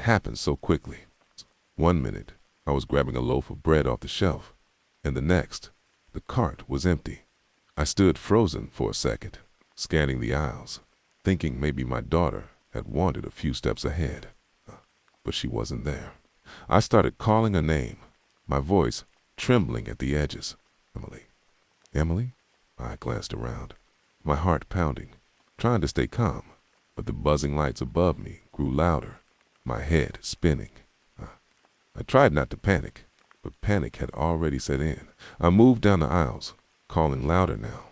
It happened so quickly. One minute, I was grabbing a loaf of bread off the shelf, and the next, the cart was empty. I stood frozen for a second, scanning the aisles, thinking maybe my daughter had wandered a few steps ahead. But she wasn't there. I started calling her name, my voice trembling at the edges. Emily. Emily? I glanced around, my heart pounding, trying to stay calm, but the buzzing lights above me grew louder, my head spinning. I tried not to panic, but panic had already set in. I moved down the aisles, calling louder now,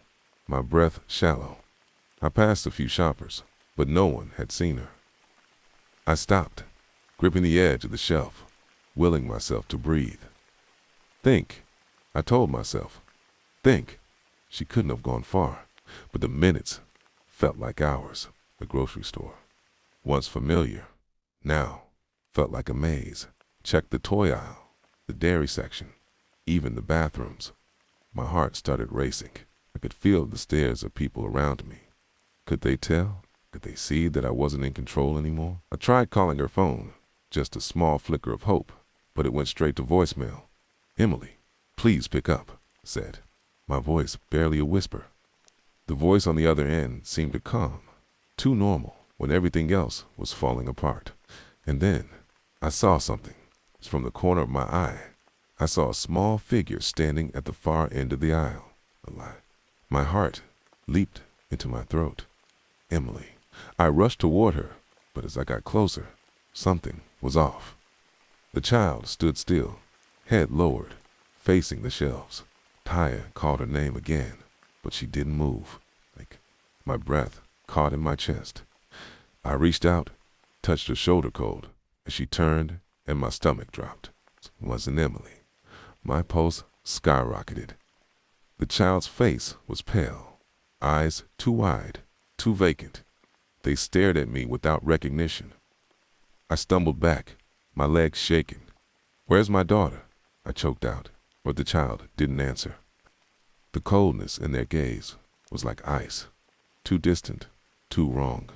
my breath shallow. I passed a few shoppers, but no one had seen her. I stopped, gripping the edge of the shelf, willing myself to breathe. Think, I told myself. Think. She couldn't have gone far, but the minutes felt like hours. The grocery store, once familiar, now felt like a maze. Checked the toy aisle, the dairy section, even the bathrooms. My heart started racing. I could feel the stares of people around me. Could they tell? Could they see that I wasn't in control anymore? I tried calling her phone, just a small flicker of hope, but it went straight to voicemail. Emily, please pick up, I said, my voice barely a whisper. The voice on the other end seemed to calm, too normal when everything else was falling apart. And then I saw something. From the corner of my eye, I saw a small figure standing at the far end of the aisle. My heart leaped into my throat. Emily. I rushed toward her, but as I got closer, something was off. The child stood still, head lowered, facing the shelves. Taya called her name again, but she didn't move. My breath caught in my chest. I reached out, touched her shoulder cold, as she turned, and my stomach dropped. It wasn't Emily. My pulse skyrocketed. The child's face was pale, eyes too wide, too vacant. They stared at me without recognition. I stumbled back, my legs shaking. Where's my daughter? I choked out, but the child didn't answer. The coldness in their gaze was like ice, too distant, too wrong.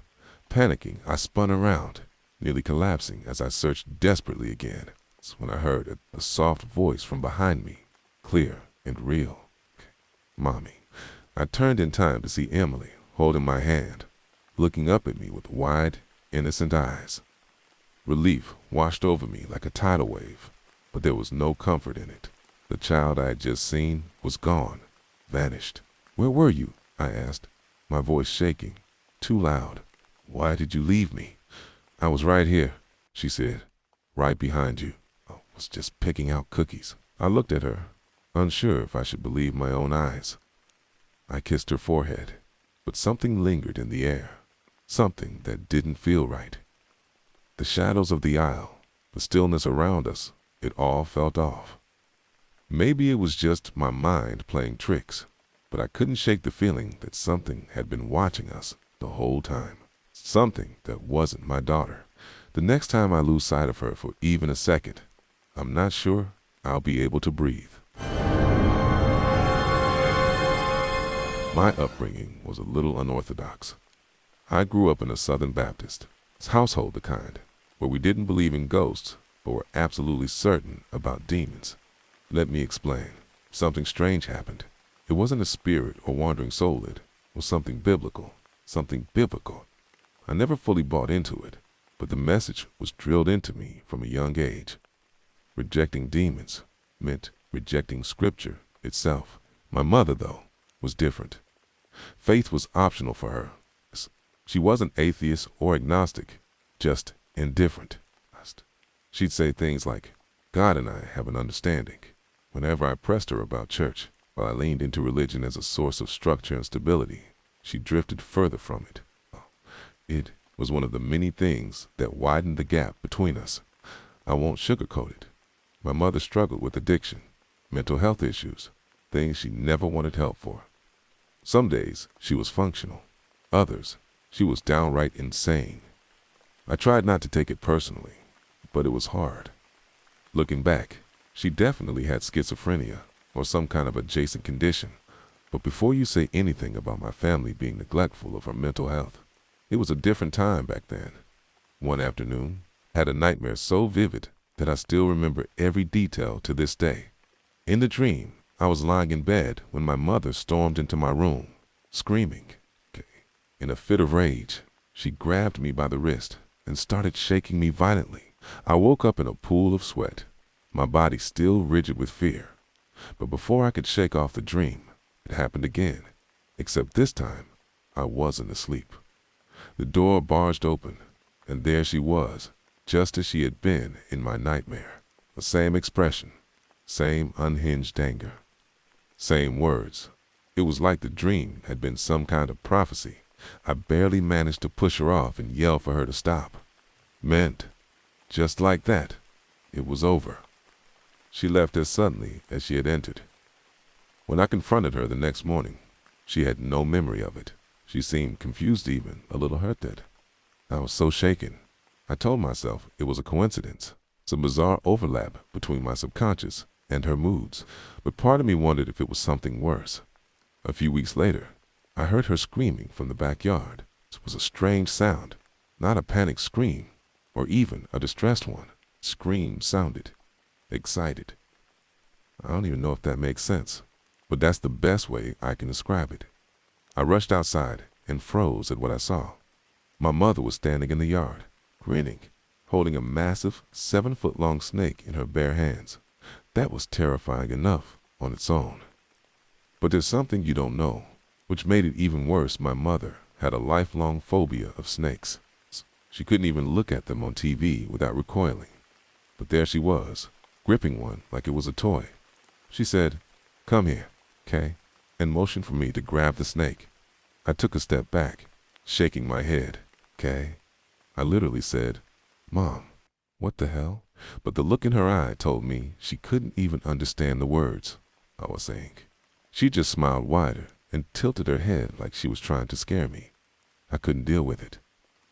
Panicking, I spun around, nearly collapsing as I searched desperately again. It's when I heard a soft voice from behind me, clear and real. Mommy. I turned in time to see Emily holding my hand, looking up at me with wide, innocent eyes. Relief washed over me like a tidal wave, but there was no comfort in it. The child I had just seen was gone, vanished. Where were you? I asked, my voice shaking, too loud. Why did you leave me? I was right here, she said, right behind you. I was just picking out cookies. I looked at her, unsure if I should believe my own eyes. I kissed her forehead, but something lingered in the air, something that didn't feel right. The shadows of the aisle, the stillness around us, it all felt off. Maybe it was just my mind playing tricks, but I couldn't shake the feeling that something had been watching us the whole time. Something that wasn't my daughter. The next time I lose sight of her for even a second, I'm not sure I'll be able to breathe. My upbringing was a little unorthodox. I grew up in a Southern Baptist household, the kind where we didn't believe in ghosts, but were absolutely certain about demons. Let me explain. Something strange happened. It wasn't a spirit or wandering soul, it was something biblical. Something biblical. I never fully bought into it, but the message was drilled into me from a young age. Rejecting demons meant rejecting scripture itself. My mother, though, was different. Faith was optional for her. She wasn't atheist or agnostic, just indifferent. She'd say things like, God and I have an understanding. Whenever I pressed her about church, while I leaned into religion as a source of structure and stability, she drifted further from it. It was one of the many things that widened the gap between us. I won't sugarcoat it. My mother struggled with addiction, mental health issues, things she never wanted help for. Some days she was functional. Others, she was downright insane. I tried not to take it personally, but it was hard. Looking back, she definitely had schizophrenia or some kind of adjacent condition. But before you say anything about my family being neglectful of her mental health, it was a different time back then. One afternoon, Had a nightmare so vivid that I still remember every detail to this day. In the dream, I was lying in bed when my mother stormed into my room, screaming. In a fit of rage, she grabbed me by the wrist and started shaking me violently. I woke up in a pool of sweat, my body still rigid with fear. But before I could shake off the dream, it happened again, except this time, I wasn't asleep. The door barged open, and there she was, just as she had been in my nightmare. The same expression, same unhinged anger, same words. It was like the dream had been some kind of prophecy. I barely managed to push her off and yell for her to stop. Meant, just like that, it was over. She left as suddenly as she had entered. When I confronted her the next morning, she had no memory of it. She seemed confused, even a little hurt that. I was so shaken. I told myself it was a coincidence, some bizarre overlap between my subconscious and her moods, but part of me wondered if it was something worse. A few weeks later, I heard her screaming from the backyard. It was a strange sound, not a panicked scream, or even a distressed one. Scream sounded excited. I don't even know if that makes sense, but that's the best way I can describe it. I rushed outside and froze at what I saw. My mother was standing in the yard, grinning, holding a massive 7-foot-long snake in her bare hands. That was terrifying enough on its own. But there's something you don't know, which made it even worse. My mother had a lifelong phobia of snakes. She couldn't even look at them on TV without recoiling. But there she was, gripping one like it was a toy. She said, "Come here, Kay," and motioned for me to grab the snake. I took a step back, shaking my head. "Kay," I literally said, "Mom, what the hell?" But the look in her eye told me she couldn't even understand the words I was saying. She just smiled wider and tilted her head like she was trying to scare me. I couldn't deal with it.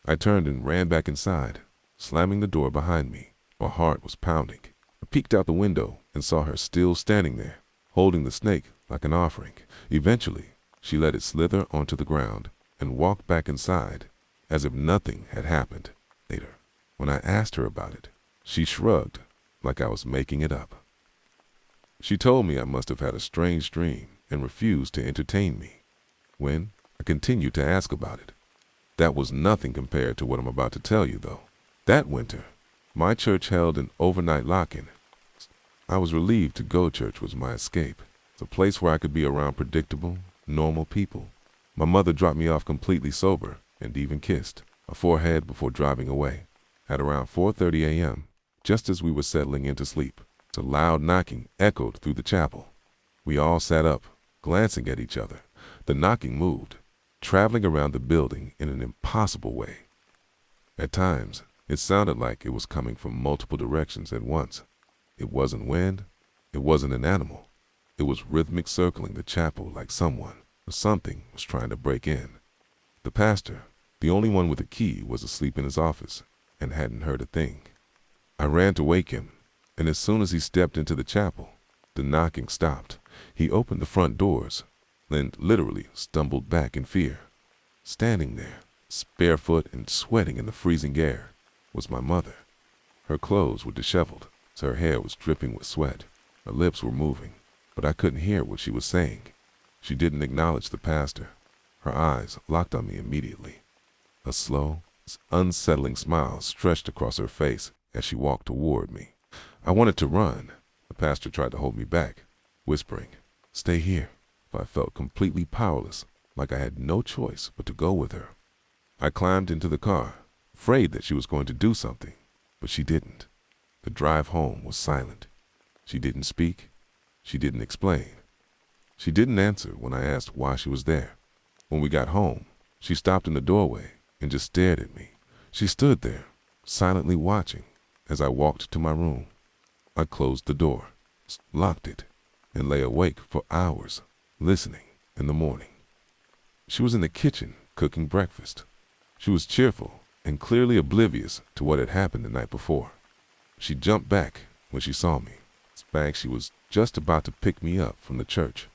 I turned and ran back inside, slamming the door behind me. My heart was pounding. I peeked out the window and saw her still standing there, holding the snake like an offering. Eventually, she let it slither onto the ground and walked back inside as if nothing had happened. Later, when I asked her about it, she shrugged like I was making it up. She told me I must have had a strange dream and refused to entertain me. When I continued to ask about it, that was nothing compared to what I'm about to tell you, though. That winter, my church held an overnight lock-in. I was relieved to go. Church was my escape. It's a place where I could be around predictable, normal people. My mother dropped me off completely sober and even kissed a forehead before driving away. At around 4:30 a.m., just as we were settling into sleep, a loud knocking echoed through the chapel. We all sat up, glancing at each other. The knocking moved, traveling around the building in an impossible way. At times, it sounded like it was coming from multiple directions at once. It wasn't wind, it wasn't an animal. It was rhythmic circling the chapel like someone or something was trying to break in. The pastor, the only one with a key, was asleep in his office and hadn't heard a thing. I ran to wake him, and as soon as he stepped into the chapel, the knocking stopped. He opened the front doors, then literally stumbled back in fear. Standing there, barefoot and sweating in the freezing air, was my mother. Her clothes were disheveled, so her hair was dripping with sweat. Her lips were moving, but I couldn't hear what she was saying. She didn't acknowledge the pastor. Her eyes locked on me immediately. A slow, unsettling smile stretched across her face as she walked toward me. I wanted to run. The pastor tried to hold me back, whispering, "Stay here," but I felt completely powerless, like I had no choice but to go with her. I climbed into the car, afraid that she was going to do something, but she didn't. The drive home was silent. She didn't speak. She didn't explain. She didn't answer when I asked why she was there. When we got home, she stopped in the doorway and just stared at me. She stood there, silently watching as I walked to my room. I closed the door, locked it, and lay awake for hours, listening. In the morning, she was in the kitchen cooking breakfast. She was cheerful and clearly oblivious to what had happened the night before. She jumped back when she saw me. She was just about to pick me up from the church.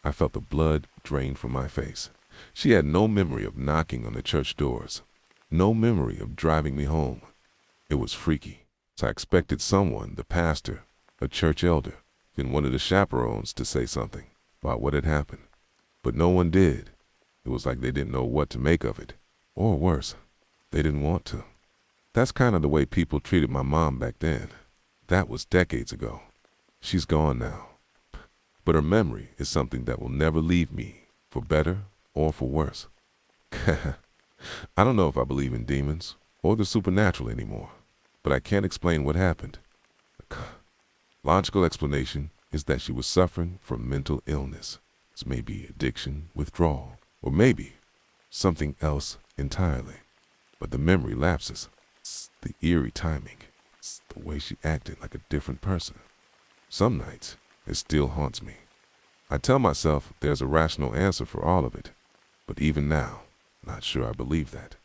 I felt the blood drain from my face. She had no memory of knocking on the church doors, no memory of driving me home. It was freaky. So I expected someone, the pastor, a church elder, and one of the chaperones to say something about what had happened. But no one did. It was like they didn't know what to make of it. Or worse, they didn't want to. That's kind of the way people treated my mom back then. That was decades ago. She's gone now. But her memory is something that will never leave me, for better or for worse. I don't know if I believe in demons or the supernatural anymore, but I can't explain what happened. The logical explanation is that she was suffering from mental illness. It's maybe addiction, withdrawal, or maybe something else entirely. But the memory lapses. It's the eerie timing. It's the way she acted like a different person. Some nights, it still haunts me. I tell myself there's a rational answer for all of it, but even now, not sure I believe that.